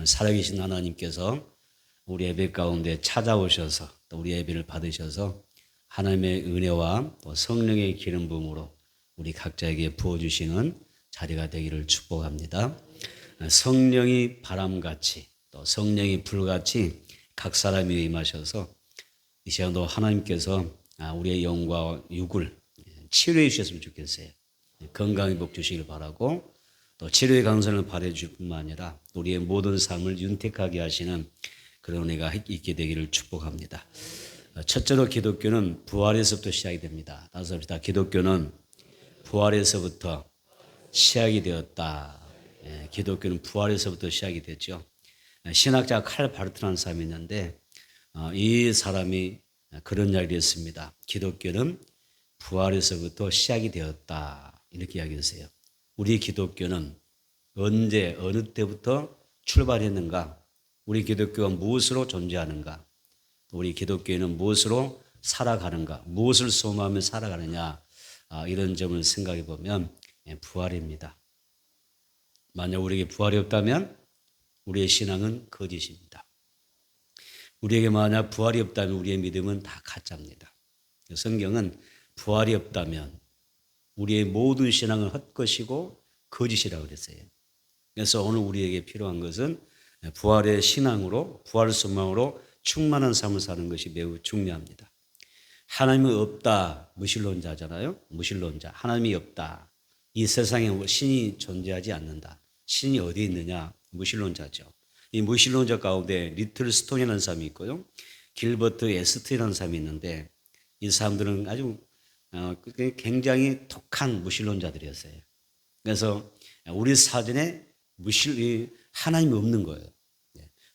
살아계신 하나님께서 우리 예배 가운데 찾아오셔서 또 우리 예배를 받으셔서 하나님의 은혜와 또 성령의 기름 부음으로 우리 각자에게 부어주시는 자리가 되기를 축복합니다. 성령이 바람같이 또 성령이 불같이 각 사람 위에 임하셔서 이 시간도 하나님께서 우리의 영과 육을 치료해 주셨으면 좋겠어요. 건강히 복 주시길 바라고 또 치료의 강선을 발해 주실 뿐만 아니라 우리의 모든 삶을 윤택하게 하시는 그런 은혜가 있게 되기를 축복합니다. 첫째로 기독교는 부활에서부터 시작이 됩니다. 다섯 합시다. 기독교는 부활에서부터 시작이 되었다. 기독교는 부활에서부터 시작이 됐죠. 신학자 칼 바르트라는 사람이 있는데 이 사람이 그런 이야기를 했습니다. 기독교는 부활에서부터 시작이 되었다. 이렇게 이야기했어요. 우리 기독교는 언제 어느 때부터 출발했는가? 우리 기독교가 무엇으로 존재하는가? 우리 기독교는 무엇으로 살아가는가? 무엇을 소망하며 살아가느냐? 이런 점을 생각해 보면 부활입니다. 만약 우리에게 부활이 없다면 우리의 신앙은 거짓입니다. 우리에게 만약 부활이 없다면 우리의 믿음은 다 가짜입니다. 성경은 부활이 없다면 우리의 모든 신앙은 헛것이고 거짓이라고 그랬어요. 그래서 오늘 우리에게 필요한 것은 부활의 신앙으로, 부활 소망으로 충만한 삶을 사는 것이 매우 중요합니다. 하나님은 없다, 무신론자잖아요. 무신론자, 하나님이 없다. 이 세상에 신이 존재하지 않는다. 신이 어디 있느냐? 무신론자죠. 이 무신론자 가운데 리틀 스톤이라는 사람이 있고요. 길버트 에스트라는 사람이 있는데 이 사람들은 아주 굉장히 독한 무신론자들이었어요. 그래서 우리 사전에 하나님이 없는 거예요.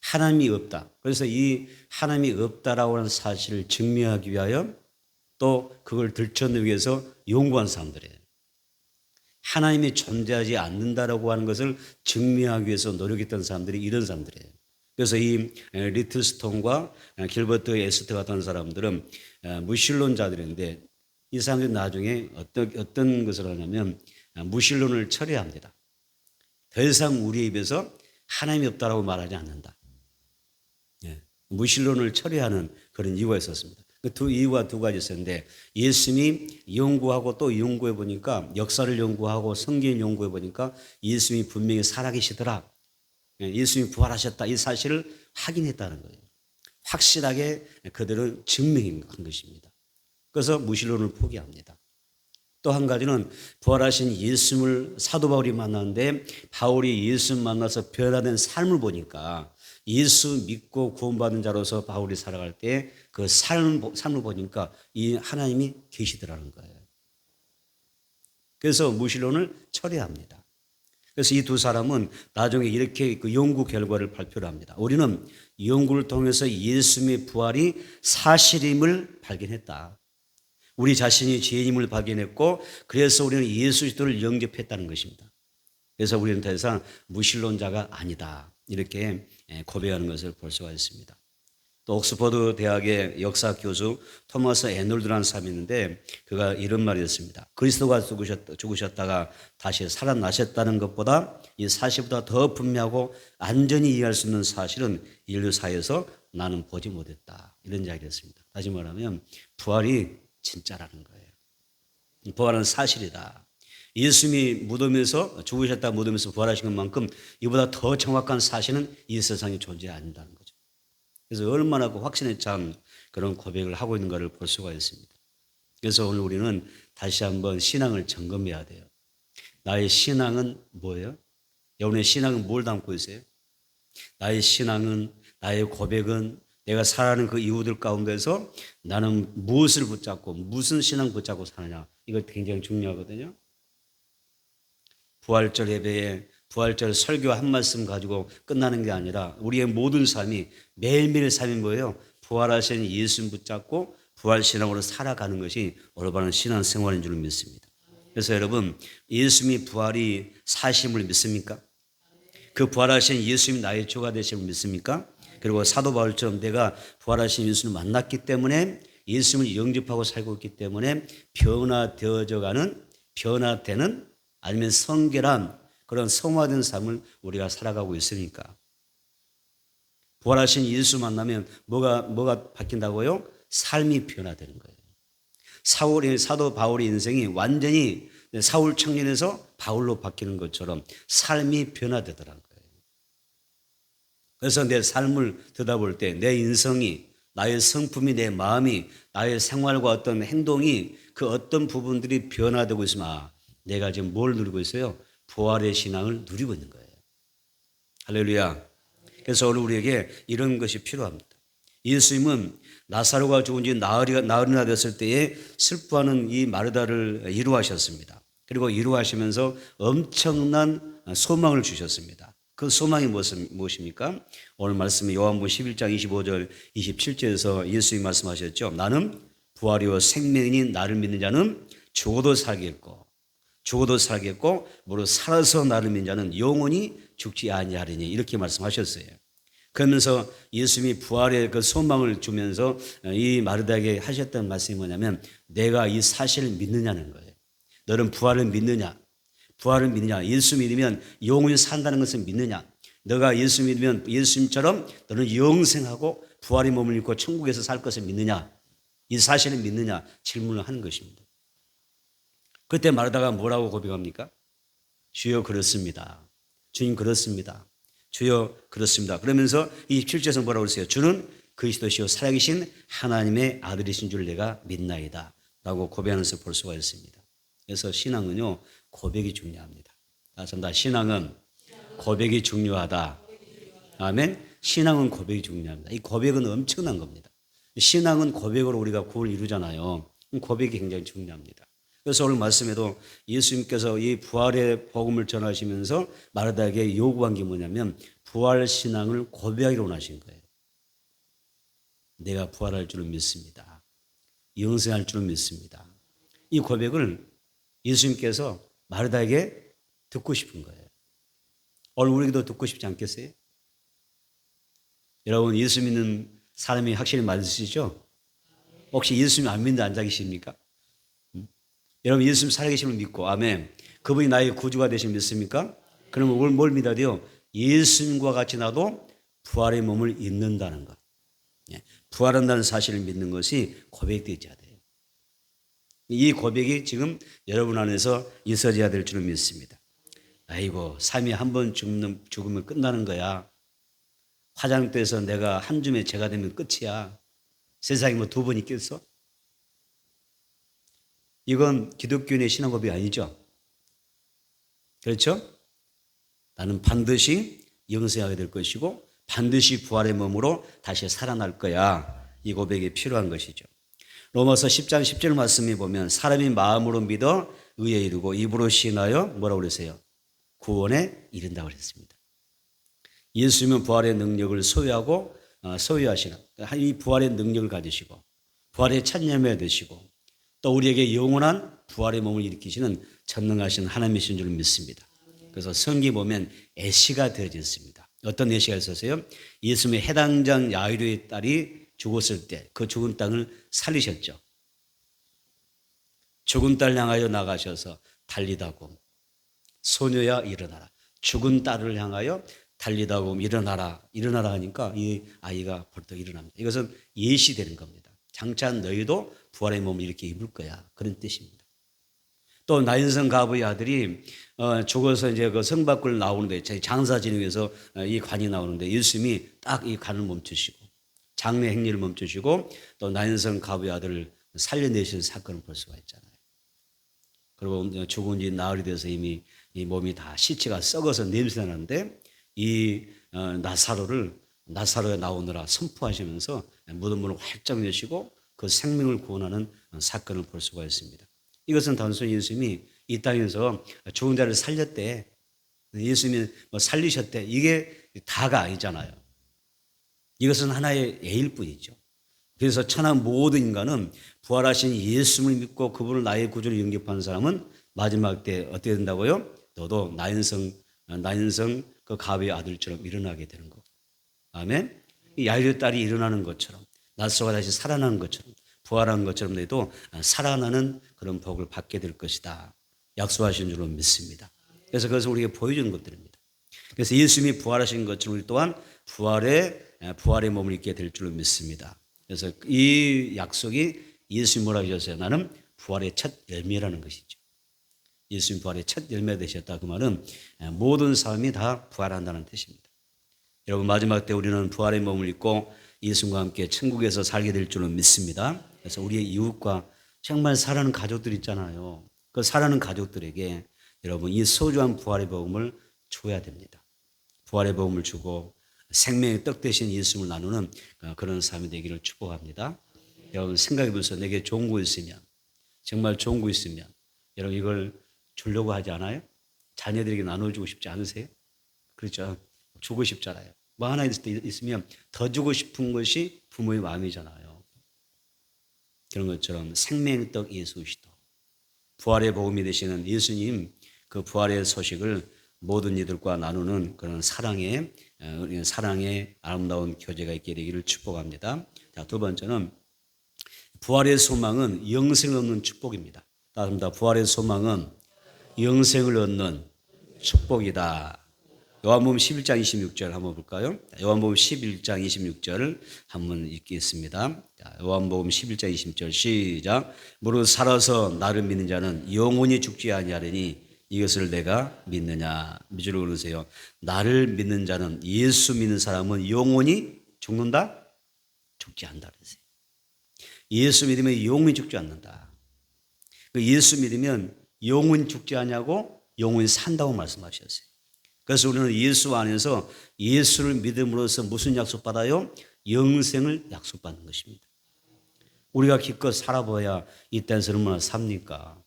하나님이 없다. 그래서 이 하나님이 없다라고 하는 사실을 증명하기 위하여 또 그걸 들춰내기 위해서 연구한 사람들이에요. 하나님이 존재하지 않는다라고 하는 것을 증명하기 위해서 노력했던 사람들이 이런 사람들이에요. 그래서 이 리틀 스톤과 길버트 에스트 같은 사람들은 무신론자들인데 이 사람들이 나중에 어떤 것을 하냐면 무신론을 철회합니다. 더 이상 우리 입에서 하나님이 없다라고 말하지 않는다. 무신론을 철회하는 그런 이유가 있었습니다. 그 두 이유가 두 가지 있었는데 예수님이 연구하고 또 연구해 보니까 역사를 연구하고 성경을 연구해 보니까 예수님이 분명히 살아계시더라. 예수님이 부활하셨다. 이 사실을 확인했다는 거예요. 확실하게 그들은 증명한 것입니다. 그래서 무신론을 포기합니다. 또 한 가지는 부활하신 예수님을 사도 바울이 만났는데 바울이 예수 만나서 변화된 삶을 보니까 예수 믿고 구원받은 자로서 바울이 살아갈 때 그 삶을 보니까 이 하나님이 계시더라는 거예요. 그래서 무신론을 철회합니다. 그래서 이 두 사람은 나중에 이렇게 그 연구 결과를 발표를 합니다. 우리는 연구를 통해서 예수님의 부활이 사실임을 발견했다. 우리 자신이 죄인임을 발견했고 그래서 우리는 예수 그리스도를 영접했다는 것입니다. 그래서 우리는 더 이상 무신론자가 아니다. 이렇게 고백하는 것을 볼 수가 있습니다. 또 옥스퍼드 대학의 역사 교수 토마스 에놀드라는 사람이 있는데 그가 이런 말을 했습니다. 그리스도가 죽으셨다가 다시 살아나셨다는 것보다 이 사실보다 더 분명하고 안전히 이해할 수 있는 사실은 인류 사회에서 나는 보지 못했다. 이런 이야기를 했습니다. 다시 말하면 부활이 진짜라는 거예요. 부활은 사실이다. 예수님이 무덤에서 죽으셨다 무덤에서 부활하신 것만큼 이보다 더 정확한 사실은 이 세상에 존재 않는다는 거죠. 그래서 얼마나 그 확신에 찬 그런 고백을 하고 있는가를 볼 수가 있습니다. 그래서 오늘 우리는 다시 한번 신앙을 점검해야 돼요. 나의 신앙은 뭐예요? 여러분의 신앙은 뭘 담고 있어요? 나의 신앙은, 나의 고백은 내가 살아가는 그 이유들 가운데서 나는 무엇을 붙잡고 무슨 신앙 붙잡고 사느냐. 이거 굉장히 중요하거든요. 부활절 예배에 부활절 설교 한 말씀 가지고 끝나는 게 아니라 우리의 모든 삶이 매일매일 삶이 뭐예요? 부활하신 예수님 붙잡고 부활신앙으로 살아가는 것이 올바른 신앙생활인 줄 믿습니다. 그래서 여러분 예수님이 부활이 사심을 믿습니까? 그 부활하신 예수님이 나의 주가 되심을 믿습니까? 그리고 사도 바울처럼 내가 부활하신 예수님을 만났기 때문에 예수님을 영접하고 살고 있기 때문에 변화되는 아니면 성결한 그런 성화된 삶을 우리가 살아가고 있으니까 부활하신 예수 만나면 뭐가 바뀐다고요? 삶이 변화되는 거예요. 사도 바울의 인생이 완전히 사울 청년에서 바울로 바뀌는 것처럼 삶이 변화되더라는 거예요. 그래서 내 삶을 들여다볼 때 내 인성이, 나의 성품이, 내 마음이, 나의 생활과 어떤 행동이 그 어떤 부분들이 변화되고 있으면 내가 지금 뭘 누리고 있어요? 부활의 신앙을 누리고 있는 거예요. 할렐루야. 그래서 오늘 우리에게 이런 것이 필요합니다. 예수님은 나사로가 죽은 지 나흘이나 됐을 때에 슬퍼하는 이 마르다를 위로하셨습니다. 그리고 위로하시면서 엄청난 소망을 주셨습니다. 그 소망이 무엇입니까? 오늘 말씀이 요한복음 11장 25절 27절에서 예수님이 말씀하셨죠. 나는 부활이요 생명이니 나를 믿는 자는 죽어도 살겠고 무릇 살아서 나를 믿는 자는 영원히 죽지 아니하리니 이렇게 말씀하셨어요. 그러면서 예수님이 부활의 그 소망을 주면서 이 마르다에게 하셨던 말씀이 뭐냐면 내가 이 사실을 믿느냐는 거예요. 너는 부활을 믿느냐? 부활을 믿느냐? 예수 믿으면 영원히 산다는 것을 믿느냐? 너가 예수 믿으면 예수님처럼 너는 영생하고 부활의 몸을 입고 천국에서 살 것을 믿느냐? 이 사실을 믿느냐? 질문을 하는 것입니다. 그때 마르다가 뭐라고 고백합니까? 주여 그렇습니다. 주님 그렇습니다. 주여 그렇습니다. 그러면서 27절에서 뭐라고 그러세요? 주는 그리스도시요 살아계신 하나님의 아들이신 줄 내가 믿나이다 라고 고백하면서 볼 수가 있습니다. 그래서 신앙은요 고백이 중요합니다. 다 신앙은 고백이 중요하다. 아멘. 신앙은 고백이 중요합니다. 이 고백은 엄청난 겁니다. 신앙은 고백으로 우리가 구원을 이루잖아요. 고백이 굉장히 중요합니다. 그래서 오늘 말씀에도 예수님께서 이 부활의 복음을 전하시면서 마르다에게 요구한 게 뭐냐면 부활 신앙을 고백하기로 원하신 거예요. 내가 부활할 줄은 믿습니다. 영생할 줄은 믿습니다. 이 고백을 예수님께서 마르다에게 듣고 싶은 거예요. 오늘 우리도 듣고 싶지 않겠어요? 여러분 예수 믿는 사람이 확실히 맞으시죠? 혹시 예수님 안 믿는 앉아 계십니까? 여러분 예수님 살아계심을 믿고 아멘. 그분이 나의 구주가 되심을 믿습니까? 그러면 뭘 믿어야 돼요? 예수님과 같이 나도 부활의 몸을 입는다는 것. 부활한다는 사실을 믿는 것이 고백되어야 돼요. 이 고백이 지금 여러분 안에서 있어져야 될 줄을 믿습니다. 아이고 삶이 한 번 죽으면 끝나는 거야. 화장대에서 내가 한 줌의 죄가 되면 끝이야. 세상에 뭐 두 번 있겠어? 이건 기독교인의 신앙 고백이 아니죠. 그렇죠? 나는 반드시 영생하게 될 것이고 반드시 부활의 몸으로 다시 살아날 거야. 이 고백이 필요한 것이죠. 로마서 10장 10절 말씀에 보면 사람이 마음으로 믿어 의에 이르고 입으로 시인하여 뭐라고 그러세요? 구원에 이른다고 그랬습니다. 예수님은 부활의 능력을 소유하시는 이 부활의 능력을 가지시고 부활의 찬양을 되시고 또 우리에게 영원한 부활의 몸을 일으키시는 전능하신 하나님이신 줄 믿습니다. 그래서 성경에 보면 애시가 되어져 있습니다. 어떤 애시가 있었어요? 예수님의 해당장 야이로의 딸이 죽었을 때 그 죽은 땅을 살리셨죠. 죽은 딸 향하여 나가셔서 달리다고 소녀야 일어나라. 죽은 딸을 향하여 달리다고 일어나라 하니까 이 아이가 벌떡 일어납니다. 이것은 예시되는 겁니다. 장차 너희도 부활의 몸을 이렇게 입을 거야. 그런 뜻입니다. 또 나인성 가부의 아들이 죽어서 이제 그 성 밖을 나오는데 장사 지내면서 이 관이 나오는데 예수님이 딱 이 관을 멈추시고 장례 행리를 멈추시고 또 나인성 가부의 아들을 살려내시는 사건을 볼 수가 있잖아요. 그리고 죽은 지 나흘이 돼서 이미 이 몸이 다 시체가 썩어서 냄새 나는데 이 나사로가 나오느라 선포하시면서 무덤 문을 활짝 여시고 그 생명을 구원하는 사건을 볼 수가 있습니다. 이것은 단순히 예수님이 이 땅에서 죽은 자를 살렸대, 예수님이 살리셨대, 이게 다가 아니잖아요. 이것은 하나의 예일 뿐이죠. 그래서 천하 모든 인간은 부활하신 예수님을 믿고 그분을 나의 구주로 영접하는 사람은 마지막 때 어떻게 된다고요? 너도 나인성 그 가부의 아들처럼 일어나게 되는 거. 아멘. 이 야이로 딸이 일어나는 것처럼 나사로가 다시 살아나는 것처럼 부활한 것처럼 너희도 살아나는 그런 복을 받게 될 것이다. 약속하신 줄로 믿습니다. 그래서 그것을 우리에게 보여주는 것들입니다. 그래서 예수님이 부활하신 것처럼 우리 또한 부활의 몸을 입게 될 줄로 믿습니다. 그래서 이 약속이 예수님 뭐라고 하셨어요? 나는 부활의 첫 열매라는 것이죠. 예수님 부활의 첫 열매 되셨다. 그 말은 모든 사람이 다 부활한다는 뜻입니다. 여러분 마지막 때 우리는 부활의 몸을 입고 예수님과 함께 천국에서 살게 될 줄로 믿습니다. 그래서 우리의 이웃과 정말 사랑하는 가족들 있잖아요. 그 사랑하는 가족들에게 여러분 이 소중한 부활의 복음을 줘야 됩니다. 부활의 복음을 주고 생명의 떡 대신 예수님을 나누는 그런 삶이 되기를 축복합니다. 여러분 생각해 보세요. 내게 좋은 거 있으면, 정말 좋은 거 있으면 여러분 이걸 주려고 하지 않아요? 자녀들에게 나눠주고 싶지 않으세요? 그렇죠. 주고 싶잖아요. 뭐 하나 있으면 더 주고 싶은 것이 부모의 마음이잖아요. 그런 것처럼 생명의 떡 예수 그리스도, 부활의 복음이 되시는 예수님, 그 부활의 소식을 모든 이들과 나누는 그런 사랑의 아름다운 교제가 있게 되기를 축복합니다. 자, 두 번째는 부활의 소망은 영생을 얻는 축복입니다. 따릅니다. 부활의 소망은 영생을 얻는 축복이다. 요한복음 11장 26절 한번 볼까요? 요한복음 11장 26절을 한번 읽겠습니다. 요한복음 11장 26절 시작. 무릇 살아서 나를 믿는 자는 영원히 죽지 아니하리니 이것을 내가 믿느냐. 밑줄을 그으세요. 나를 믿는 자는, 예수 믿는 사람은 영원히 죽는다? 죽지 않는다 그러세요. 예수 믿으면 영원히 죽지 않는다. 예수 믿으면 영원히 죽지 않냐고 영원히 산다고 말씀하셨어요. 그래서 우리는 예수 안에서 예수를 믿음으로써 무슨 약속받아요? 영생을 약속받는 것입니다. 우리가 기껏 살아봐야 이 땅에서 얼마나 삽니까?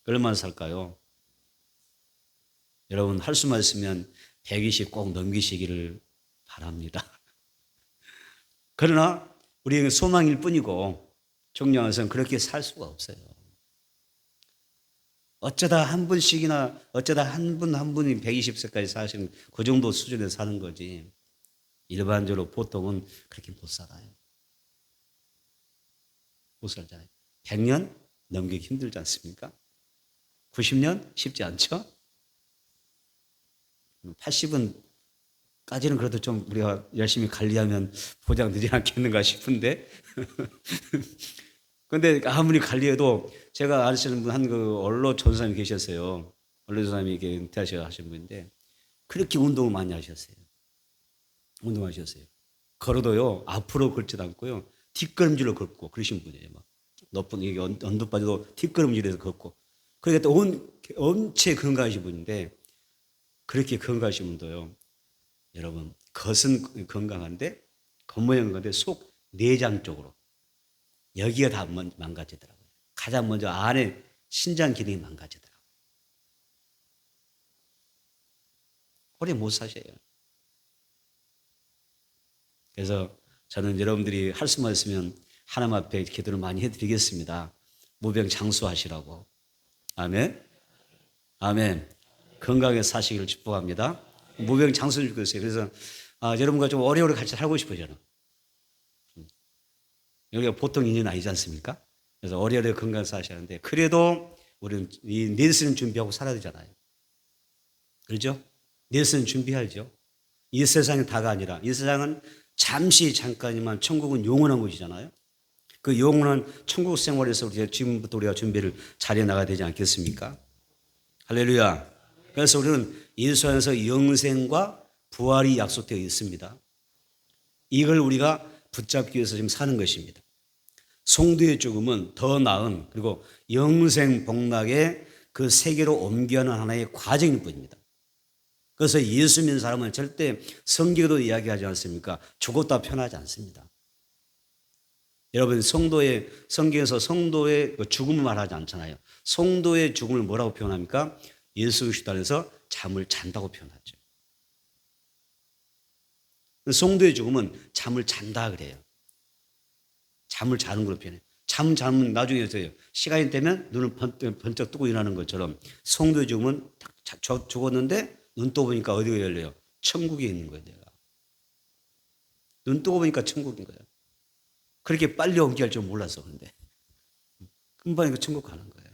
얼마나 살까요? 여러분 할 수만 있으면 120 꼭 넘기시기를 바랍니다. 그러나 우리에게 소망일 뿐이고 종량에서는 그렇게 살 수가 없어요. 어쩌다 한 분씩이나 어쩌다 한 분이 120세까지 사시는 그 정도 수준에 사는 거지 일반적으로 보통은 그렇게 못 살아요. 못 살잖아요. 100년 넘기기 힘들지 않습니까? 90년 쉽지 않죠? 80은까지는 그래도 좀 우리가 열심히 관리하면 보장되지 않겠는가 싶은데 근데 아무리 관리해도 제가 아시는 분 한 그 언로 전사님이 계셨어요. 언로 전사님이 은퇴하셔 하신 분인데 그렇게 운동을 많이 하셨어요. 운동하셨어요. 걸어도요 앞으로 걷지도 않고요 뒷걸음질로 걷고 그러신 분이에요. 막 높은 이게 언덕 빠져도 뒷걸음질에서 걷고 그러니까 또 엄청 건강하신 분인데 그렇게 건강하신 분도요. 여러분 겉은 건강한데 겉모양은 건데 속 내장 쪽으로 여기가 다 망가지더라고요. 가장 먼저 안에 신장 기능이 망가지더라고요. 오래 못 사셔요. 그래서 저는 여러분들이 할 수만 있으면 하나님 앞에 기도를 많이 해드리겠습니다. 무병장수하시라고. 아멘. 아멘. 건강하게 사시기를 축복합니다. 무병장수를 주겠어요. 그래서 여러분과 좀 오래오래 같이 살고 싶어요. 저는. 여기가 보통 인연 아니지 않습니까? 그래서 오래오래 건강하게 사셔야 하는데 그래도 우리는 이 내일은 준비하고 살아야 되잖아요. 그렇죠? 내일은 준비하죠. 이 세상이 다가 아니라 이 세상은 잠깐이지만 천국은 영원한 곳이잖아요. 그 영원한 천국 생활에서 지금부터 우리가 준비를 잘해 나가야 되지 않겠습니까? 할렐루야. 그래서 우리는 예수 안에서 영생과 부활이 약속되어 있습니다. 이걸 우리가 붙잡기 위해서 지금 사는 것입니다. 성도의 죽음은 더 나은 그리고 영생 복락의 그 세계로 옮겨가는 하나의 과정일 뿐입니다. 그래서 예수 믿는 사람은 절대 성경에도 이야기하지 않습니까? 죽었다 편하지 않습니다. 여러분 성경에서 성도의 죽음을 말하지 않잖아요. 성도의 죽음을 뭐라고 표현합니까? 예수 그리스도 안에서 잠을 잔다고 표현하죠. 성도의 죽음은 잠을 잔다 그래요. 잠을 자는 걸로 표현해요. 잠 자면 나중에 시간이 되면 눈을 번쩍 뜨고 일어나는 것처럼 성도의 죽음은 죽었는데 눈 뜨고 보니까 어디가 열려요? 천국에 있는 거예요. 내가. 눈 뜨고 보니까 천국인 거예요. 그렇게 빨리 옮겨갈 줄 몰랐어. 그런데 금방 천국 가는 거예요.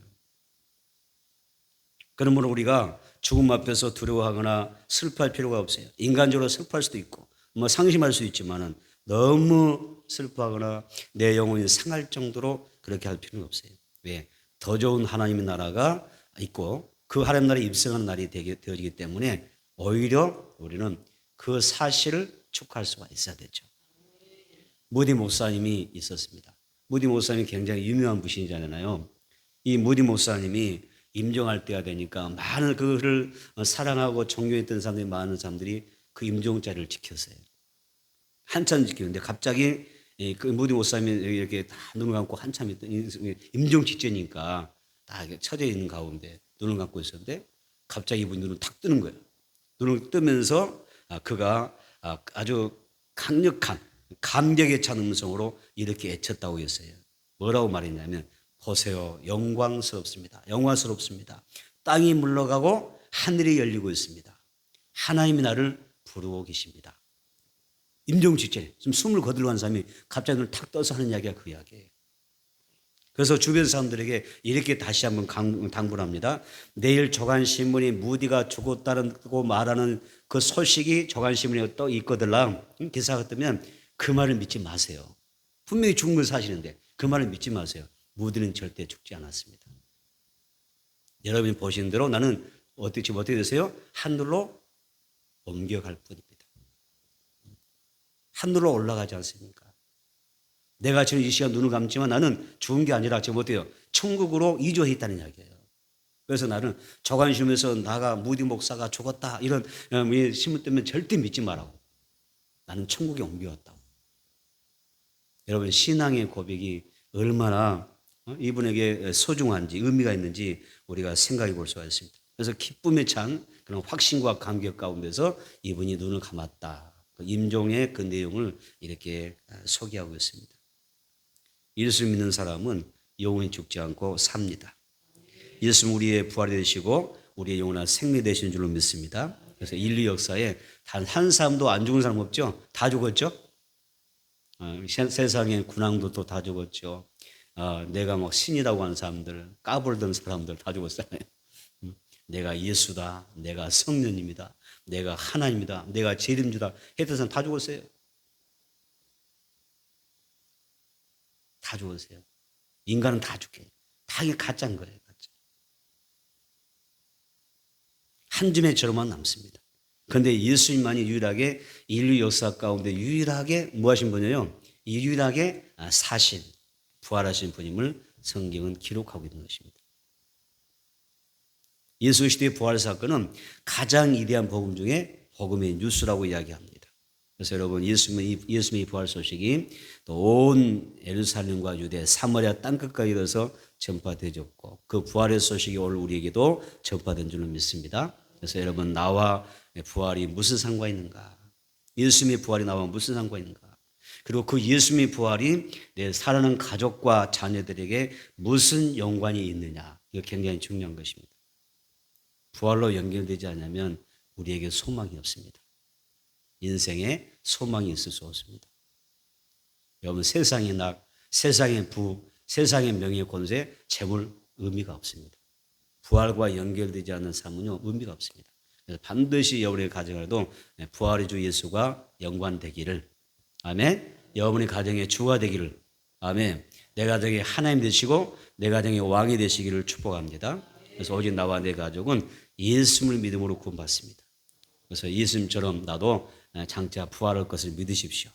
그러므로 우리가 죽음 앞에서 두려워하거나 슬퍼할 필요가 없어요. 인간적으로 슬퍼할 수도 있고 뭐 상심할 수 있지만은 너무 슬퍼하거나 내 영혼이 상할 정도로 그렇게 할 필요는 없어요. 왜? 더 좋은 하나님의 나라가 있고 그 하나님 나라에 입성하는 날이 되어지기 때문에 오히려 우리는 그 사실을 축하할 수가 있어야 되죠. 무디 목사님이 있었습니다. 무디 목사님이 굉장히 유명한 부신이잖아요. 이 무디 목사님이 임종할 때가 되니까 많은 그를 사랑하고 존경했던 사람들이 많은 사람들이 그 임종자리를 지켰어요. 한참 지키는데 갑자기 그 무디 목사님이 이렇게 다 눈을 감고 한참 있던 임종 직전이니까 다 처져 있는 가운데 눈을 감고 있었는데 갑자기 이분 눈을 탁 뜨는 거예요. 눈을 뜨면서 그가 아주 강력한 감격에 찬 음성으로 이렇게 외쳤다고 했어요. 뭐라고 말했냐면 보세요. 영광스럽습니다. 영광스럽습니다. 땅이 물러가고 하늘이 열리고 있습니다. 하나님이 나를 부르고 계십니다. 임종 직전에 지금 숨을 거들어간 사람이 갑자기 눈을 탁 떠서 하는 이야기가 그 이야기예요. 그래서 주변 사람들에게 이렇게 다시 한번 당부를 합니다. 내일 조간신문이 무디가 죽었다고 말하는 그 소식이 조간신문에 또 있거들라 기사가 뜨면 그 말을 믿지 마세요. 분명히 죽은 걸 사실인데 그 말을 믿지 마세요. 무디는 절대 죽지 않았습니다. 여러분이 보시는 대로 나는 지금 어떻게 되세요? 하늘로 옮겨갈 뿐입니다. 하늘로 올라가지 않습니까? 내가 지금 이 시간 눈을 감지만 나는 죽은 게 아니라 지금 어때요? 천국으로 이주해 있다는 이야기예요. 그래서 나는 조간신문에서 나가 무디 목사가 죽었다 이런 신문 때문에 절대 믿지 말라고. 나는 천국에 옮겨왔다고. 여러분 신앙의 고백이 얼마나 이분에게 소중한지 의미가 있는지 우리가 생각해 볼 수가 있습니다. 그래서 기쁨에 찬 그런 확신과 감격 가운데서 이분이 눈을 감았다. 임종의 그 내용을 이렇게 소개하고 있습니다. 예수 믿는 사람은 영원히 죽지 않고 삽니다. 예수는 우리의 부활이 되시고 우리의 영원한 생명이 되시는 줄로 믿습니다. 그래서 인류 역사에 단 한 사람도 안 죽은 사람 없죠? 다 죽었죠? 세상에 군왕도 또 다 죽었죠. 내가 막 신이라고 하는 사람들, 까불던 사람들 다 죽었잖아요. 내가 예수다, 내가 성령입니다, 내가 하나님이다, 내가 재림주다 했던 사람 다 죽었어요. 다 죽었어요. 인간은 다 죽게. 다 이게 가짜인 거예요. 가짜. 한 줌에처럼만 남습니다. 그런데 예수님만이 유일하게 인류 역사 가운데 유일하게 뭐 하신 분이에요? 유일하게 사신, 부활하신 분임을 성경은 기록하고 있는 것입니다. 예수 그리스도의 부활 사건은 가장 위대한 복음 중에 복음의 뉴스라고 이야기합니다. 그래서 여러분 예수님의 부활 소식이 또 온 예루살렘과 유대 사마리아 땅끝까지 이르러서 전파되었고 그 부활의 소식이 오늘 우리에게도 전파된 줄로 믿습니다. 그래서 여러분 나와 부활이 무슨 상관이 있는가? 예수님의 부활이 나와 무슨 상관이 있는가? 그리고 그 예수님의 부활이 내 사랑하는 가족과 자녀들에게 무슨 연관이 있느냐? 이거 굉장히 중요한 것입니다. 부활로 연결되지 않으면 우리에게 소망이 없습니다. 인생에 소망이 있을 수 없습니다. 여러분 세상의 낙, 세상의 부, 세상의 명예, 권세, 재물 의미가 없습니다. 부활과 연결되지 않는 삶은요 의미가 없습니다. 그래서 반드시 여러분의 가정에도 부활의 주 예수가 연관되기를, 아멘. 여러분의 가정의 주가 되기를, 아멘. 내 가정에 하나님 되시고 내 가정의 왕이 되시기를 축복합니다. 그래서 오직 나와 내 가족은 예수님을 믿음으로 구원받습니다. 그래서 예수님처럼 나도 장차 부활할 것을 믿으십시오.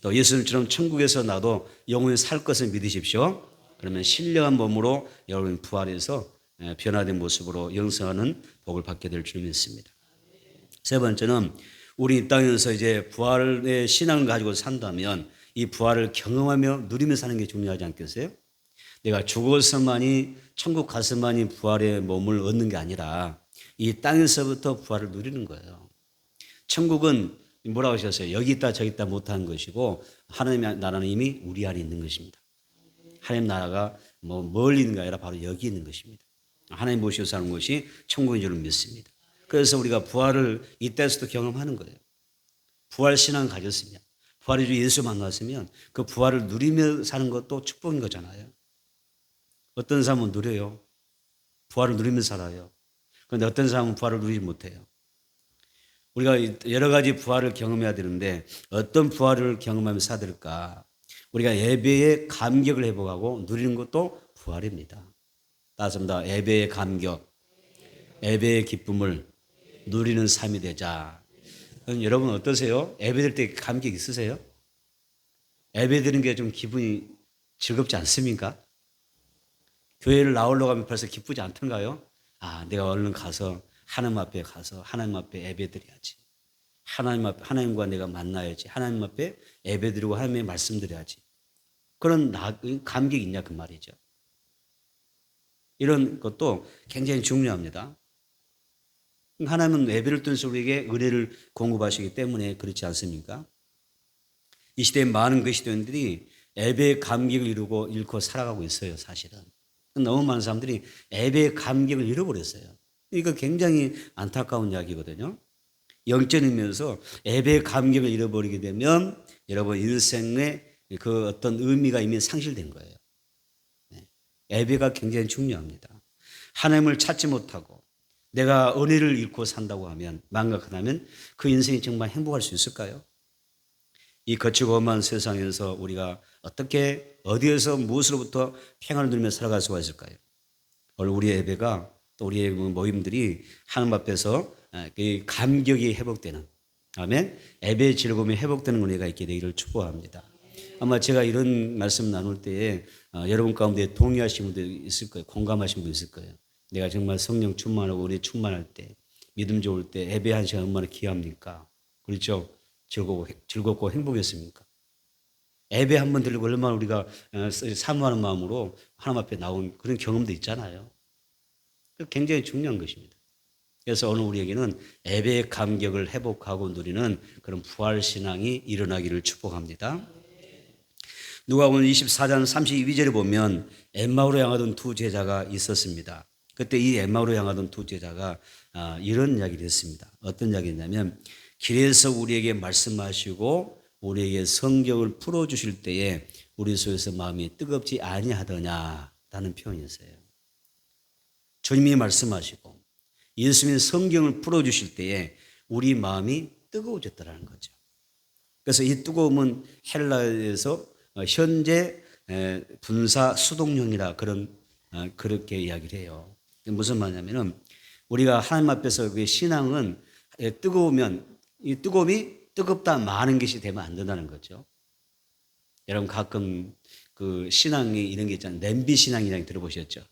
또 예수님처럼 천국에서 나도 영원히 살 것을 믿으십시오. 그러면 신령한 몸으로 여러분 부활해서 변화된 모습으로 영생하는 복을 받게 될 줄 믿습니다. 세 번째는 우리 이 땅에서 이제 부활의 신앙을 가지고 산다면 이 부활을 경험하며 누리며 사는 게 중요하지 않겠어요? 내가 죽어서만이 천국 가서만이 부활의 몸을 얻는 게 아니라 이 땅에서부터 부활을 누리는 거예요. 천국은 뭐라고 하셨어요? 여기 있다 저기 있다 못하는 것이고 하나님의 나라는 이미 우리 안에 있는 것입니다. 하나님 나라가 뭐 멀리 있는 게 아니라 바로 여기 있는 것입니다. 하나님 모시고 사는 것이 천국인 줄 믿습니다. 그래서 우리가 부활을 이때서도 경험하는 거예요. 부활 신앙을 가졌으면, 부활의 주 예수 만났으면 그 부활을 누리며 사는 것도 축복인 거잖아요. 어떤 사람은 누려요. 부활을 누리며 살아요. 그런데 어떤 사람은 부활을 누리지 못해요. 우리가 여러 가지 부활을 경험해야 되는데 어떤 부활을 경험하며 사들까? 우리가 예배의 감격을 회복하고 누리는 것도 부활입니다. 따라서 예배의 감격, 예배의 기쁨을 누리는 삶이 되자. 여러분 어떠세요? 예배 드릴 때 감격 있으세요? 예배 드리는 게 좀 기분이 즐겁지 않습니까? 교회를 나오려고 하면 벌써 기쁘지 않던가요? 내가 얼른 가서 하나님 앞에 가서 하나님 앞에 예배 드려야지. 하나님과 내가 만나야지. 하나님 앞에 예배 드리고 하나님의 말씀 드려야지. 그런 감격이 있냐 그 말이죠. 이런 것도 굉장히 중요합니다. 하나님은 예배를 통해서 우리에게 은혜를 공급하시기 때문에 그렇지 않습니까? 이 시대에 많은 그리스도인들이 예배의 감격을 잃고 살아가고 있어요, 사실은. 너무 많은 사람들이 예배의 감격을 잃어버렸어요. 이거 굉장히 안타까운 이야기거든요. 영적이면서 예배의 감격을 잃어버리게 되면 여러분 인생의 그 어떤 의미가 이미 상실된 거예요. 예배가 굉장히 중요합니다. 하나님을 찾지 못하고 내가 은혜를 잃고 산다고 하면 망각하다면 그 인생이 정말 행복할 수 있을까요? 이 거치고 험한 세상에서 우리가 어떻게 어디에서 무엇으로부터 평안을 누리며 살아갈 수가 있을까요? 오늘 우리의 예배가 또 우리의 모임들이 하나님 앞에서 감격이 회복되는 아멘 예배의 즐거움이 회복되는 은혜가 있게 되기를 축복합니다. 아마 제가 이런 말씀 나눌 때에 여러분 가운데 동의하시는 분도 있을 거예요. 공감하시는 분도 있을 거예요. 내가 정말 성령 충만하고 우리 충만할 때 믿음 좋을 때 예배 한 시간 얼마나 귀합니까? 그렇죠? 즐겁고 행복했습니까? 예배 한번 드리고 얼마나 우리가 사모하는 마음으로 하나님 앞에 나온 그런 경험도 있잖아요. 굉장히 중요한 것입니다. 그래서 오늘 우리에게는 예배의 감격을 회복하고 누리는 그런 부활신앙이 일어나기를 축복합니다. 누가복음 24장 32절에 보면 엠마오로 향하던 두 제자가 있었습니다. 그때 이 엠마오로 향하던 두 제자가 이런 이야기를 했습니다. 어떤 이야기냐면 길에서 우리에게 말씀하시고 우리에게 성경을 풀어주실 때에 우리 속에서 마음이 뜨겁지 아니하더냐라는 표현이었어요. 주님이 말씀하시고 예수님이 성경을 풀어주실 때에 우리 마음이 뜨거워졌다는 거죠. 그래서 이 뜨거움은 헬라에서 현재 분사 수동형이라 그렇게 이야기를 해요. 무슨 말이냐면은 우리가 하나님 앞에서 그 신앙은 뜨거우면 이 뜨거움이 뜨겁다 많은 것이 되면 안 된다는 거죠. 여러분 가끔 그 신앙이 이런 게 있잖아요. 냄비 신앙이라는 게 들어보셨죠?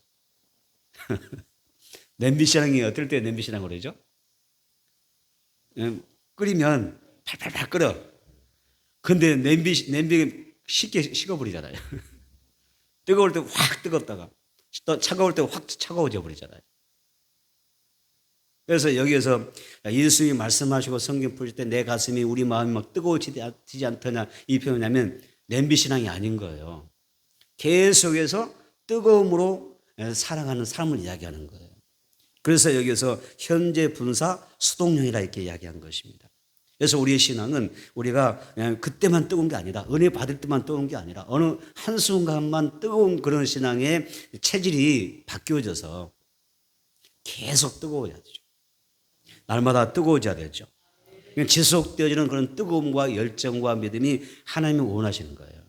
냄비 신앙이 어떨 때 냄비 신앙을 그러죠? 끓이면 팔팔팔 끓어. 근데 냄비 쉽게 식어버리잖아요. 뜨거울 때 확 뜨겁다가 또 차가울 때 확 차가워져 버리잖아요. 그래서 여기에서 예수님이 말씀하시고 성경 풀 때 내 가슴이 우리 마음이 막 뜨거워지지 않더냐 이 표현하면 냄비 신앙이 아닌 거예요. 계속해서 뜨거움으로 살아가는 삶을 이야기하는 거예요. 그래서 여기서 현재 분사 수동형이라 이렇게 이야기한 것입니다. 그래서 우리의 신앙은 우리가 그냥 그때만 뜨거운 게 아니라 은혜 받을 때만 뜨거운 게 아니라 어느 한순간만 뜨거운 그런 신앙의 체질이 바뀌어져서 계속 뜨거워야 되죠. 날마다 뜨거워져야 되죠. 지속되어지는 그런 뜨거움과 열정과 믿음이 하나님이 원하시는 거예요.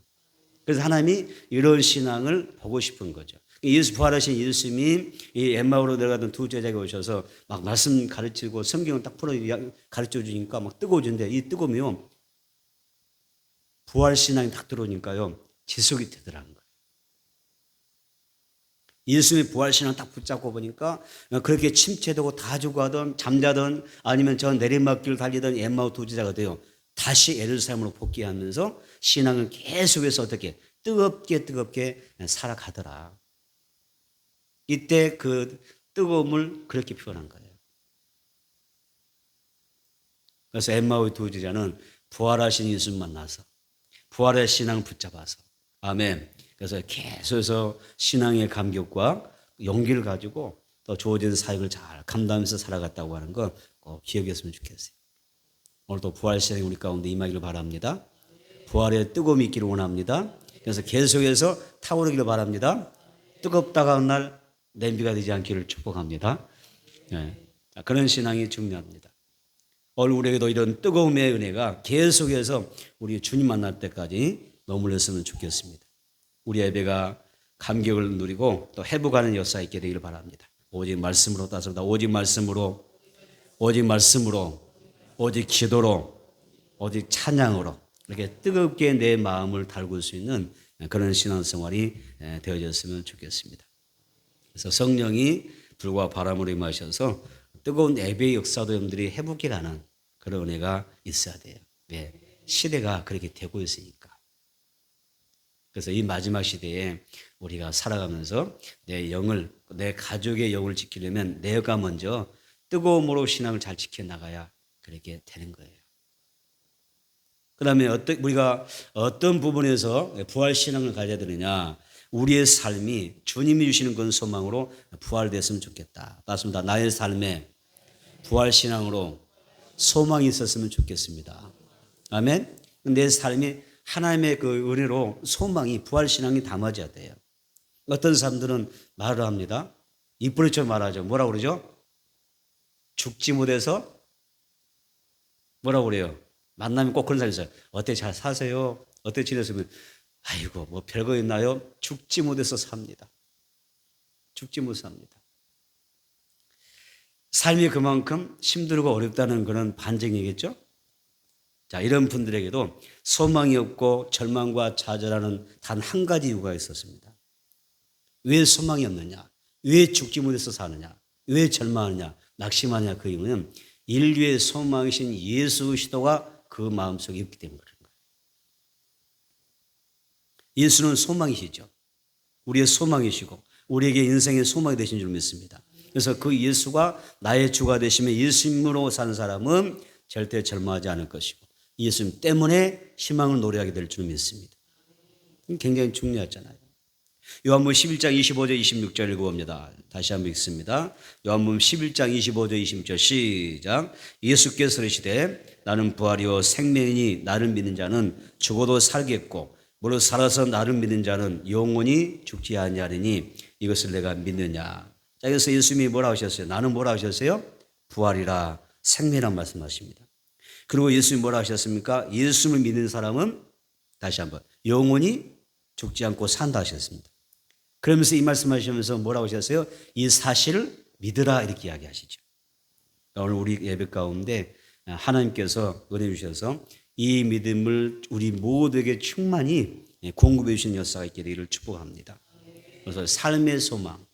그래서 하나님이 이런 신앙을 보고 싶은 거죠. 예수 부활하신 예수님이 이 엠마오로 내려가던 두 제자가 오셔서 막 말씀 가르치고 성경을 딱 풀어 가르쳐 주니까 막 뜨거워지는데 이 뜨거움이요 부활 신앙이 딱 들어오니까요 지속이 되더라는 거예요. 예수님의 부활 신앙 딱 붙잡고 보니까 그렇게 침체되고 다 죽어가던 잠자던 아니면 저 내리막길 달리던 엠마오 두 제자가 돼요. 다시 예루살렘으로 복귀하면서 신앙을 계속해서 어떻게 뜨겁게 살아가더라. 이때 그 뜨거움을 그렇게 표현한 거예요. 그래서 엠마오의 두 제자는 부활하신 예수님 만나서 부활의 신앙을 붙잡아서 아멘. 그래서 계속해서 신앙의 감격과 용기를 가지고 또 주어진 사역을 잘 감당하면서 살아갔다고 하는 거 꼭 기억했으면 좋겠어요. 오늘도 부활 신앙이 우리 가운데 임하기를 바랍니다. 부활의 뜨거움이 있기를 원합니다. 그래서 계속해서 타오르기를 바랍니다. 뜨겁다가 어느 날 냄비가 되지 않기를 축복합니다. 네. 그런 신앙이 중요합니다. 오늘 우리에게도 이런 뜨거움의 은혜가 계속해서 우리 주님 만날 때까지 머물렀으면 좋겠습니다. 우리 예배가 감격을 누리고 또 회복하는 역사 있게 되기를 바랍니다. 오직 말씀으로 따습니다. 오직 말씀으로, 오직 말씀으로, 오직 기도로, 오직 찬양으로 이렇게 뜨겁게 내 마음을 달굴 수 있는 그런 신앙생활이 되어졌으면 좋겠습니다. 그래서 성령이 불과 바람으로 임하셔서 뜨거운 예배의 역사도 여러분들이 회복해가는 그런 은혜가 있어야 돼요. 왜? 시대가 그렇게 되고 있으니까. 그래서 이 마지막 시대에 우리가 살아가면서 내 영을, 내 가족의 영을 지키려면 내가 먼저 뜨거움으로 신앙을 잘 지켜나가야 그렇게 되는 거예요. 그 다음에 우리가 어떤 부분에서 부활신앙을 가져야 되느냐. 우리의 삶이 주님이 주시는 그런 소망으로 부활됐으면 좋겠다. 맞습니다. 나의 삶에 부활신앙으로 소망이 있었으면 좋겠습니다. 아멘. 내 삶이 하나님의 그 은혜로 소망이 부활신앙이 담아져야 돼요. 어떤 사람들은 말을 합니다. 이쁘리처럼 말하죠. 뭐라고 그러죠? 죽지 못해서 뭐라고 그래요? 만나면 꼭 그런 사람이 있어요. 어때 잘 사세요? 어때 지내시면 아이고 뭐 별거 있나요? 죽지 못해서 삽니다. 죽지 못 삽니다. 삶이 그만큼 힘들고 어렵다는 그런 반증이겠죠? 자, 이런 분들에게도 소망이 없고 절망과 좌절하는 단 한 가지 이유가 있었습니다. 왜 소망이 없느냐? 왜 죽지 못해서 사느냐? 왜 절망하느냐? 낙심하느냐? 그 이유는 인류의 소망이신 예수 그리스도가 그 마음속에 있기 때문에 그런 거예요. 예수는 소망이시죠. 우리의 소망이시고 우리에게 인생의 소망이 되신 줄 믿습니다. 그래서 그 예수가 나의 주가 되시면 예수님으로 사는 사람은 절대 절망하지 않을 것이고 예수님 때문에 희망을 노래하게 될 줄 믿습니다. 굉장히 중요하잖아요. 요한복음 11장 25절 26절 읽어봅니다. 다시 한번 읽습니다. 요한복음 11장 25절 26절 시작. 예수께서 이르시되 나는 부활이요 생명이니 나를 믿는 자는 죽어도 살겠고 무릇 살아서 나를 믿는 자는 영원히 죽지 아니하리니 이것을 내가 믿느냐. 자, 그래서 예수님이 뭐라 하셨어요? 나는 뭐라 하셨어요? 부활이라 생명이란 말씀하십니다. 그리고 예수님이 뭐라 하셨습니까? 예수님을 믿는 사람은 다시 한번 영원히 죽지 않고 산다 하셨습니다. 그러면서 이 말씀하시면서 뭐라고 하셨어요? 이 사실을 믿으라 이렇게 이야기하시죠. 오늘 우리 예배 가운데 하나님께서 은혜 주셔서 이 믿음을 우리 모두에게 충만히 공급해 주시는 역사가 있게 되기를 축복합니다. 그래서 삶의 소망,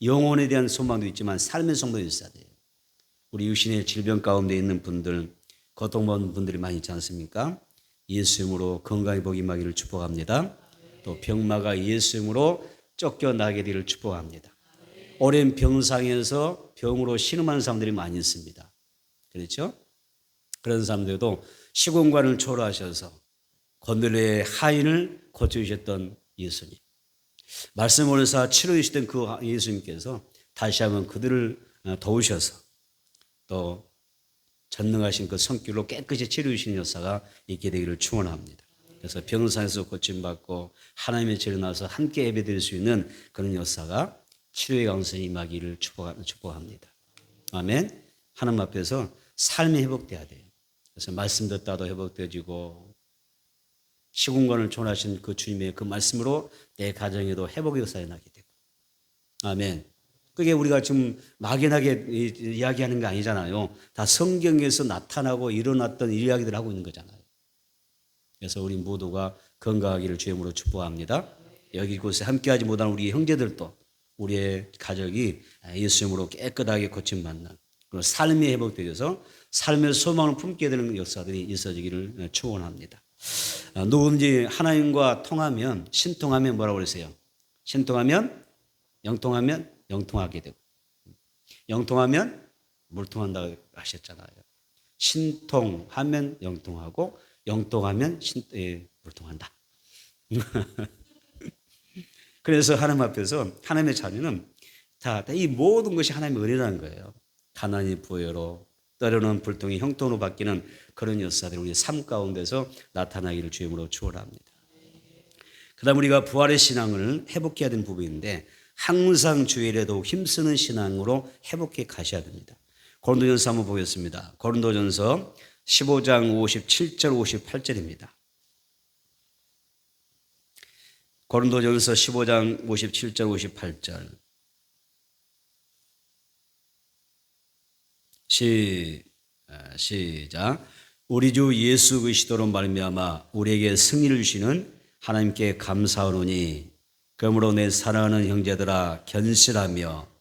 영혼에 대한 소망도 있지만 삶의 소망도 있어야 돼요. 우리 육신의 질병 가운데 있는 분들, 고통받는 분들이 많이 있지 않습니까? 예수 이름으로 건강히 복이 임하기를 축복합니다. 또 병마가 예수 이름으로 쫓겨나게 되기를 축복합니다. 오랜 병상에서 병으로 신음하는 사람들이 많이 있습니다. 그렇죠? 그런 사람들도 시공간을 초월하셔서 고넬료의 하인을 고쳐주셨던 예수님. 말씀을 해서 치료해 주셨던 그 예수님께서 다시 한번 그들을 도우셔서 또 전능하신 그 성길로 깨끗이 치료해 주시는 역사가 있게 되기를 축원합니다. 그래서 병상에서 고침받고 하나님의 죄를 나와서 함께 예배드릴 수 있는 그런 역사가 치료의 강성이 임하기를 축복합니다. 아멘. 하나님 앞에서 삶이 회복돼야 돼요. 그래서 말씀 듣다도 회복되어지고 시공간을 초월하신 그 주님의 그 말씀으로 내 가정에도 회복의 역사가 나게 되고 아멘. 그게 우리가 지금 막연하게 이야기하는 게 아니잖아요. 다 성경에서 나타나고 일어났던 이야기들을 하고 있는 거잖아요. 그래서 우리 모두가 건강하기를 주님으로 축복합니다. 여기 이곳에 함께하지 못한 우리 형제들도 우리의 가족이 예수님으로 깨끗하게 고침받는 그런 삶이 회복되어서 삶의 소망을 품게 되는 역사들이 있어지기를 축원합니다. 누구든지 하나님과 통하면 신통하면 뭐라고 그러세요? 신통하면 영통하면 영통하게 되고 영통하면 물통한다고 하셨잖아요. 신통하면 영통하고 영통하면 물통한다. 그래서 하나님 앞에서 하나님의 자녀는 다 이 모든 것이 하나님의 은혜라는 거예요. 가난이 부여로 때로는 불통이 형통으로 바뀌는 그런 역사들이 우리 삶 가운데서 나타나기를 주님으로 축원합니다. 그다음 우리가 부활의 신앙을 회복해야 되는 부분인데 항상 주일에도 힘쓰는 신앙으로 회복해 가셔야 됩니다. 고린도전서 한번 보겠습니다. 고린도전서 15장 57절 58절입니다. 고린도전서 15장 57절 58절 시작. 우리 주 예수 그리스도로 말미암아 우리에게 승리를 주시는 하나님께 감사하노니 그러므로 내 사랑하는 형제들아 견실하며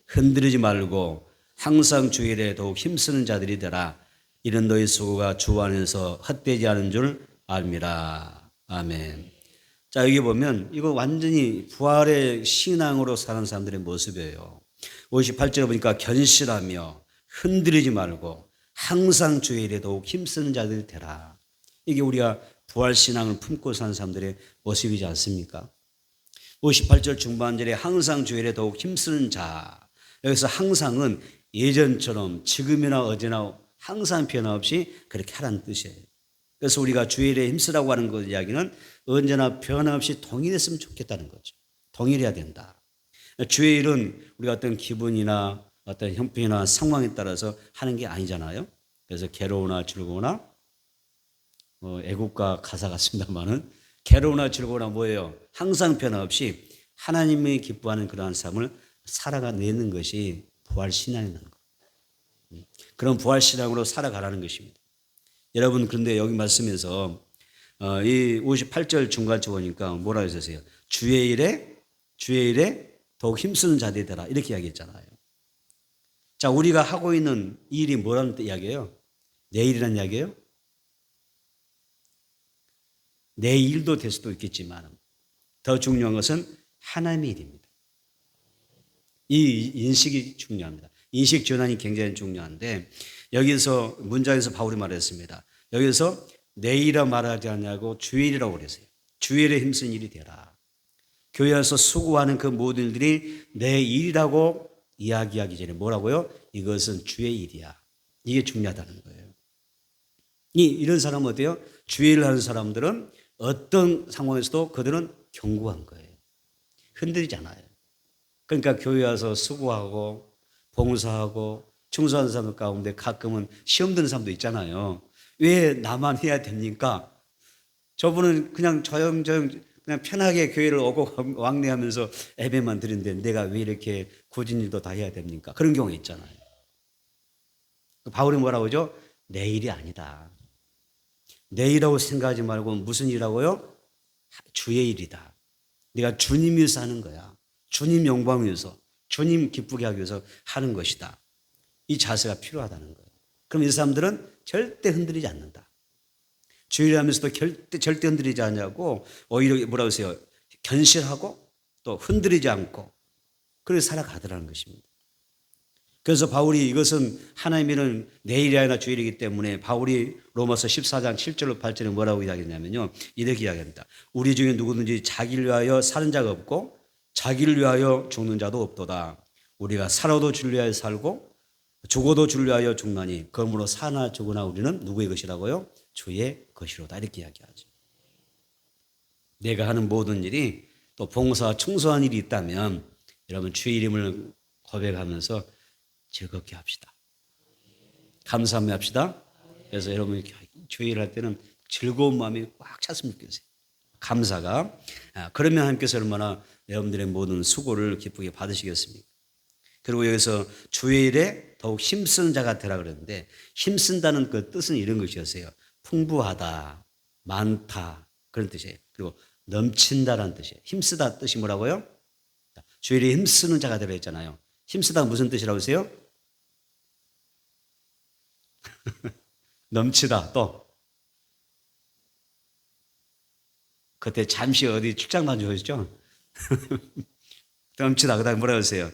흔들리지 말고 항상 주 일에 더욱 힘쓰는 자들이 되라. 이는 너희 수고가 주 안에서 헛되지 않은 줄 알미라. 아멘. 자, 여기 보면 이거 완전히 부활의 신앙으로 사는 사람들의 모습이에요. 58절에 보니까 견실하며 흔들리지 말고 항상 주의 일에 더욱 힘쓰는 자들이 되라. 이게 우리가 부활 신앙을 품고 사는 사람들의 모습이지 않습니까? 58절 중반절에 항상 주의 일에 더욱 힘쓰는 자. 여기서 항상은 예전처럼 지금이나 어제나 항상 변함없이 그렇게 하라는 뜻이에요. 그래서 우리가 주의 일에 힘쓰라고 하는 그 이야기는 언제나 변함없이 동일했으면 좋겠다는 거죠. 동일해야 된다. 주의 일은 우리가 어떤 기분이나 어떤 형편이나 상황에 따라서 하는 게 아니잖아요. 그래서 괴로우나 즐거우나 애국가 가사 같습니다만은 괴로우나 즐거우나 뭐예요? 항상 변함없이 하나님이 기뻐하는 그러한 삶을 살아가내는 것이 부활 신앙이라는 거예요. 그런 부활 신앙으로 살아가라는 것입니다. 여러분, 그런데 여기 말씀에서 이 58절 중간쯤 보니까 뭐라고 했었어요? 주의 일에 더욱 힘쓰는 자들이 되라. 이렇게 이야기했잖아요. 자, 우리가 하고 있는 이 일이 뭐라는 이야기예요? 내일이라는 이야기예요? 내 일도 될 수도 있겠지만 더 중요한 것은 하나님의 일입니다. 이 인식이 중요합니다. 인식 전환이 굉장히 중요한데 여기서 문장에서 바울이 말했습니다. 여기서 내일이라 말하지 않냐고 주일이라고 그랬어요. 주일에 힘쓴 일이 되라. 교회에서 수고하는 그 모든 일들이 내 일이라고 이야기하기 전에 뭐라고요? 이것은 주의 일이야. 이게 중요하다는 거예요. 이런 사람은 어때요? 주의 일을 하는 사람들은 어떤 상황에서도 그들은 견고한 거예요. 흔들리지 않아요. 그러니까 교회 와서 수고하고 봉사하고 충성하는 사람들 가운데 가끔은 시험 드는 사람도 있잖아요. 왜 나만 해야 됩니까? 저분은 그냥 조용조용 그냥 편하게 교회를 오고 왕래하면서 예배만 드리는데 내가 왜 이렇게 굳은 일도 다 해야 됩니까? 그런 경우가 있잖아요. 바울이 뭐라고 하죠? 내 일이 아니다. 내 일이라고 생각하지 말고 무슨 일이라고요? 주의 일이다. 내가 주님 위해서 하는 거야. 주님 영광 위해서, 주님 기쁘게 하기 위해서 하는 것이다. 이 자세가 필요하다는 거예요. 그럼 이 사람들은 절대 흔들리지 않는다. 주의를 하면서도 절대 흔들리지 않냐고 오히려 뭐라고 하세요? 견실하고 또 흔들리지 않고 그렇게 살아가더라는 것입니다. 그래서 바울이 이것은 하나님의 내일이 아니라 주일이기 때문에 바울이 로마서 14장 7절로 8절에 뭐라고 이야기했냐면요. 이렇게 이야기합니다. 우리 중에 누구든지 자기를 위하여 사는 자가 없고 자기를 위하여 죽는 자도 없도다. 우리가 살아도 주를 위하여 살고 죽어도 주를 위하여 죽나니 그러므로 사나 죽으나 우리는 누구의 것이라고요? 주의 것이로다. 이렇게 이야기하죠. 내가 하는 모든 일이 또 봉사와 충성한 일이 있다면 여러분 주의 이름을 고백하면서 즐겁게 합시다. 감사하며 합시다. 그래서 여러분 주의 일을 할 때는 즐거운 마음이 꽉 찼으면 좋겠어요. 감사가. 그러면 하나님께서 얼마나 여러분들의 모든 수고를 기쁘게 받으시겠습니까? 그리고 여기서 주의 일에 더욱 힘쓰는 자가 되라 그랬는데 힘쓴다는 그 뜻은 이런 것이었어요. 풍부하다, 많다 그런 뜻이에요. 그리고 넘친다라는 뜻이에요. 힘쓰다 뜻이 뭐라고요? 주의 일에 힘쓰는 자가 되라 했잖아요. 힘쓰다 무슨 뜻이라고 했어요? 넘치다. 또 그때 잠시 어디 출장 다녀오셨죠? 넘치다. 그 다음에 뭐라고 했어요?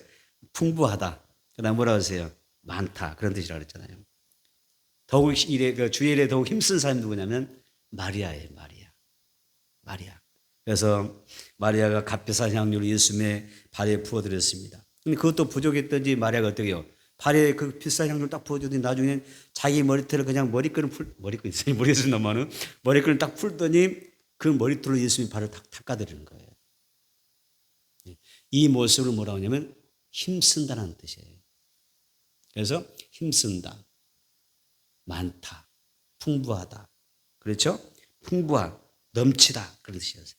풍부하다. 그 다음에 뭐라고 했어요? 많다. 그런 뜻이라고 했잖아요. 더욱 주의 일에 더욱 힘쓴 사람이 누구냐면 마리아예요. 마리아. 그래서 마리아가 값비싼 향유를 예수님의 발에 부어드렸습니다. 근데 그것도 부족했던지 마리아가 어떻게 해요? 발에 그 비싼 향유를 딱 부어주더니 나중에 자기 머리털을 그냥 머리끈을 있어요. 모르겠습니다만은 머리끈을 딱 풀더니 그 머리털로 예수님 발을 탁 닦아드리는 거예요. 이 모습을 뭐라고 하냐면 힘쓴다는 뜻이에요. 그래서 힘쓴다, 많다, 풍부하다. 그렇죠? 풍부한, 넘치다. 그런 뜻이었어요.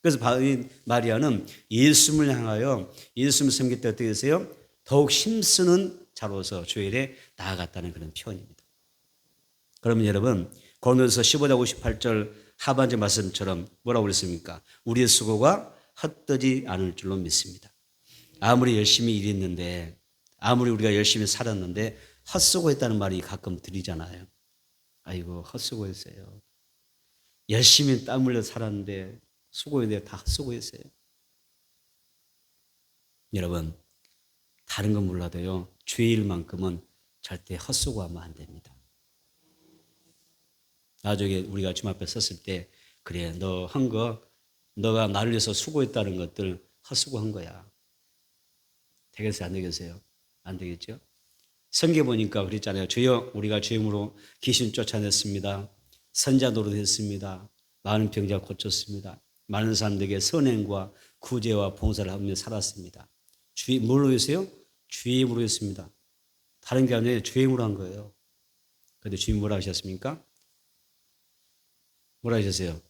그래서 마리아는 예수님을 향하여 예수님을 섬길 때 어떻게 했어요? 더욱 힘쓰는 자로서 주일에 나아갔다는 그런 표현입니다. 그러면 여러분 고린도서 15장 58절 하반절 말씀처럼 뭐라고 그랬습니까? 우리의 수고가 헛되지 않을 줄로 믿습니다. 아무리 열심히 일했는데 아무리 우리가 열심히 살았는데 헛수고했다는 말이 가끔 들리잖아요. 아이고 헛수고했어요. 열심히 땀 흘려 살았는데 수고했는데 다 헛수고했어요. 여러분 다른 건 몰라도요. 주의 일만큼은 절대 헛수고하면 안 됩니다. 나중에 우리가 주님 앞에 섰을 때 그래 너 한 거 너가 나를 위해서 수고했다는 것들 헛수고한 거야. 되겠어요? 안 되겠어요? 안 되겠죠? 성경 보니까 그랬잖아요. 주여 우리가 주임으로 귀신 쫓아냈습니다. 선자 노릇했습니다. 많은 병자 고쳤습니다. 많은 사람들에게 선행과 구제와 봉사를 하며 살았습니다. 주의 뭘로 했어요? 주임으로 했습니다. 다른 게 아니라 주임으로 한 거예요. 그런데 주임 뭐라 하셨습니까? 뭐라 하셨어요?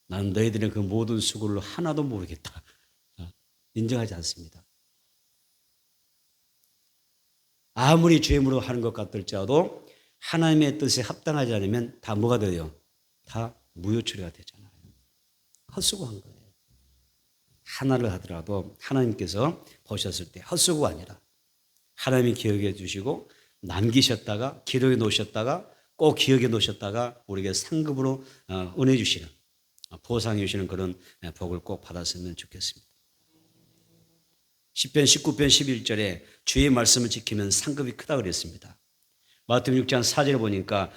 나는 너희들의 그 모든 수고를 하나도 모르겠다. 인정하지 않습니다. 아무리 주임으로 하는 것 같을지라도 하나님의 뜻에 합당하지 않으면 다 뭐가 돼요? 다 무효처리가 되잖아요. 헛수고한 거예요. 하나를 하더라도 하나님께서 보셨을 때 헛수고가 아니라 하나님이 기억해 주시고 남기셨다가 기록해 놓으셨다가 꼭 기억해 놓으셨다가 우리에게 상급으로 은혜 주시는 보상해 주시는 그런 복을 꼭 받았으면 좋겠습니다. 10편 19편 11절에 주의 말씀을 지키면 상급이 크다고 그랬습니다. 마태복음 6장 4절에 보니까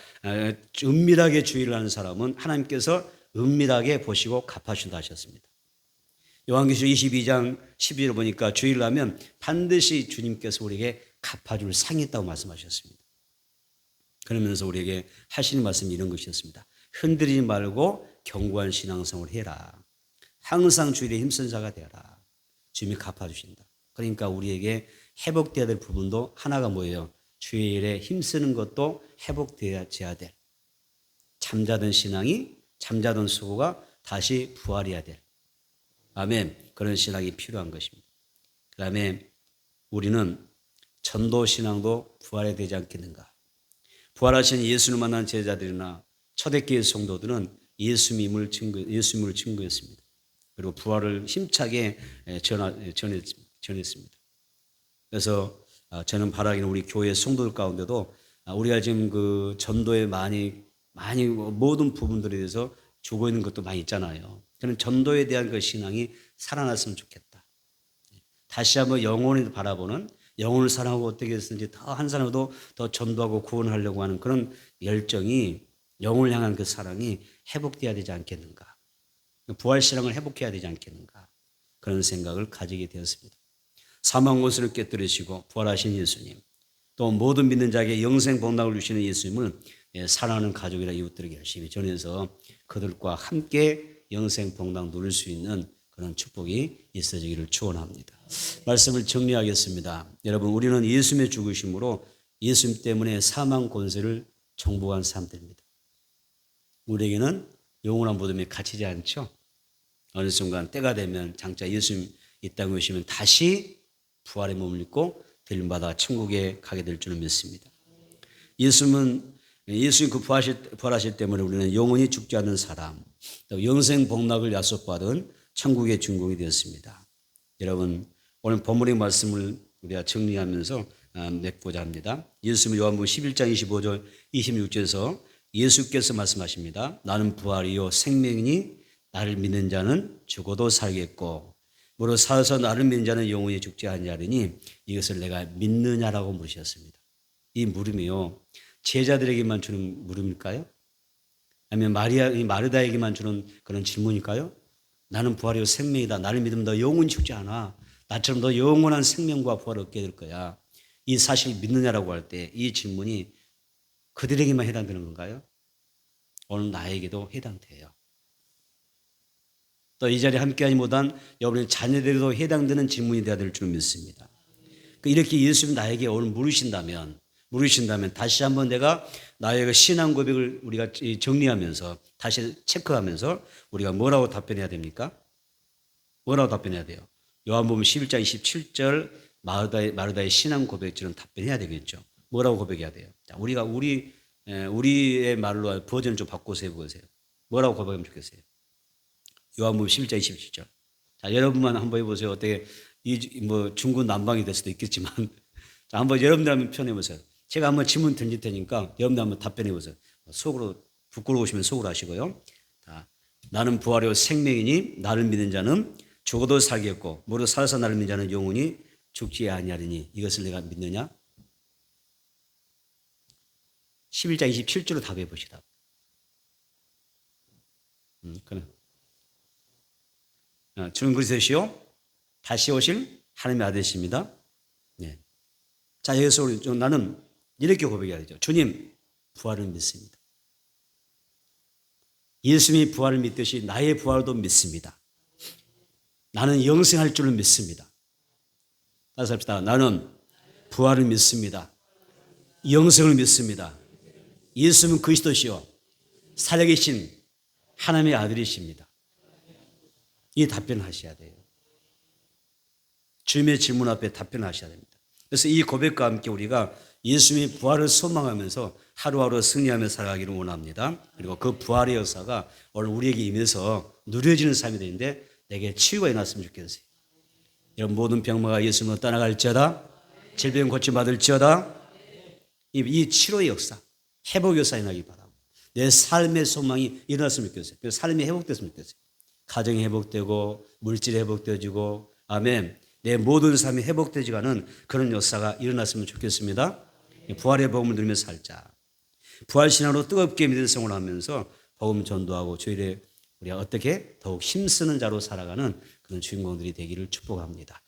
은밀하게 주의를 하는 사람은 하나님께서 은밀하게 보시고 갚아준다 하셨습니다. 요한계시록 22장 12절에 보니까 주의를 하면 반드시 주님께서 우리에게 갚아줄 상이 있다고 말씀하셨습니다. 그러면서 우리에게 하시는 말씀이 이런 것이었습니다. 흔들리지 말고 견고한 신앙생활을 해라. 항상 주일에 힘쓴 자가 되어라. 주님이 갚아주신다. 그러니까 우리에게 회복되어야 될 부분도 하나가 뭐예요? 주일에 힘쓰는 것도 회복되어야 될. 잠자던 신앙이 잠자던 수고가 다시 부활해야 될. 아멘. 그런 신앙이 필요한 것입니다. 그 다음에 우리는 전도 신앙도 부활해야 되지 않겠는가? 부활하신 예수를 만난 제자들이나 초대교회 성도들은 예수님을 증거했습니다. 그리고 부활을 힘차게 전했습니다. 그래서 저는 바라기는 우리 교회 성도들 가운데도 우리가 지금 그 전도에 많이 모든 부분들에 대해서 주고 있는 것도 많이 있잖아요. 저는 전도에 대한 그 신앙이 살아났으면 좋겠다. 다시 한번 영혼을 바라보는 영혼을 사랑하고 어떻게 했는지 더 한 사람도 더 전도하고 구원하려고 하는 그런 열정이 영혼을 향한 그 사랑이 회복돼야 되지 않겠는가. 부활 신앙을 회복해야 되지 않겠는가. 그런 생각을 가지게 되었습니다. 사망 권세를 깨뜨리시고 부활하신 예수님, 또 모든 믿는 자에게 영생 복락을 주시는 예수님을 사랑하는 가족이라 이웃들에게 열심히 전해서 그들과 함께 영생 복락 누릴 수 있는 그런 축복이 있어지기를 축원합니다. 말씀을 정리하겠습니다. 여러분 우리는 예수님의 죽으심으로 예수님 때문에 사망 권세를 정복한 사람들입니다. 우리에게는 영원한 보듬이 갇히지 않죠. 어느 순간 때가 되면 장차 예수님 이 땅에 오시면 다시 부활의 몸을 입고 데림받아 천국에 가게 될 줄을 믿습니다. 예수님 그 부활하실 때문에 우리는 영원히 죽지 않는 사람, 또 영생 복락을 약속받은 천국의 주인공이 되었습니다. 여러분 오늘 본문의 말씀을 우리가 정리하면서 맺고자 합니다. 예수님은 요한복음 11장 25절 26절에서 예수께서 말씀하십니다. 나는 부활이요 생명이니 나를 믿는 자는 죽어도 살겠고 무릇 살아서 나를 믿는 자는 영원히 죽지 아니하리니 이것을 내가 믿느냐라고 물으셨습니다. 이 물음이요 제자들에게만 주는 물음일까요? 아니면 마르다에게만 주는 그런 질문일까요? 나는 부활이요 생명이다. 나를 믿으면 너 영원히 죽지 않아. 나처럼 너 영원한 생명과 부활을 얻게 될 거야. 이 사실을 믿느냐라고 할 때 이 질문이 그들에게만 해당되는 건가요? 오늘 나에게도 해당돼요. 또 이 자리에 함께하지 못한 여러분의 자녀들에게도 해당되는 질문이 되어야 될 줄 믿습니다. 이렇게 예수님 나에게 오늘 물으신다면 다시 한번 내가 나의 그 신앙 고백을 우리가 정리하면서 다시 체크하면서 우리가 뭐라고 답변해야 됩니까? 뭐라고 답변해야 돼요? 요한복음 11장 27절 마르다의 신앙 고백처럼 답변해야 되겠죠. 뭐라고 고백해야 돼요? 자, 우리의 말로 버전을 좀 바꿔서 해보세요. 뭐라고 고백하면 좋겠어요? 요한복음 11장 27절. 자, 여러분만 한번 해보세요. 어떻게 중구 난방이 될 수도 있겠지만 자, 한번 여러분들 한번 표현해 보세요. 제가 한번 질문 던질 테니까 여러분들 한번 답변해 보세요. 속으로 부끄러우시면 속으로 하시고요. 자, 나는 부활이요 생명이니 나를 믿는 자는 죽어도 살겠고 무릇 살아서 나를 믿는 자는 영원히 죽지 아니하리니 이것을 내가 믿느냐? 11장 27절로 답해 보시다. 그래. 주는 그리스도시요 다시 오실 하나님의 아들이십니다. 네. 자, 여기서 나는 이렇게 고백해야 되죠. 주님, 부활을 믿습니다. 예수님이 부활을 믿듯이 나의 부활도 믿습니다. 나는 영생할 줄을 믿습니다. 다시 합시다. 나는 부활을 믿습니다. 영생을 믿습니다. 예수님은 그리스도시요 살아계신 하나님의 아들이십니다. 이 답변을 하셔야 돼요. 주님의 질문 앞에 답변하셔야 됩니다. 그래서 이 고백과 함께 우리가 예수님의 부활을 소망하면서 하루하루 승리하며 살아가기를 원합니다. 그리고 그 부활의 역사가 오늘 우리에게 임해서 누려지는 삶이 되는데 내게 치유가 일어났으면 좋겠어요. 이런 모든 병마가 예수님으로 떠나갈지어다 질병 고침받을지어다 이 치료의 역사, 회복의 역사 일어나기 바라고 내 삶의 소망이 일어났으면 좋겠어요. 그래서 삶이 회복됐으면 좋겠어요. 가정이 회복되고 물질이 회복되어지고 아멘. 내 모든 삶이 회복되지가는 그런 역사가 일어났으면 좋겠습니다. 부활의 복음을 누리며 살자. 부활신앙으로 뜨겁게 믿는 생활을 하면서 복음 전도하고 주일에 우리가 어떻게 더욱 힘쓰는 자로 살아가는 그런 주인공들이 되기를 축복합니다.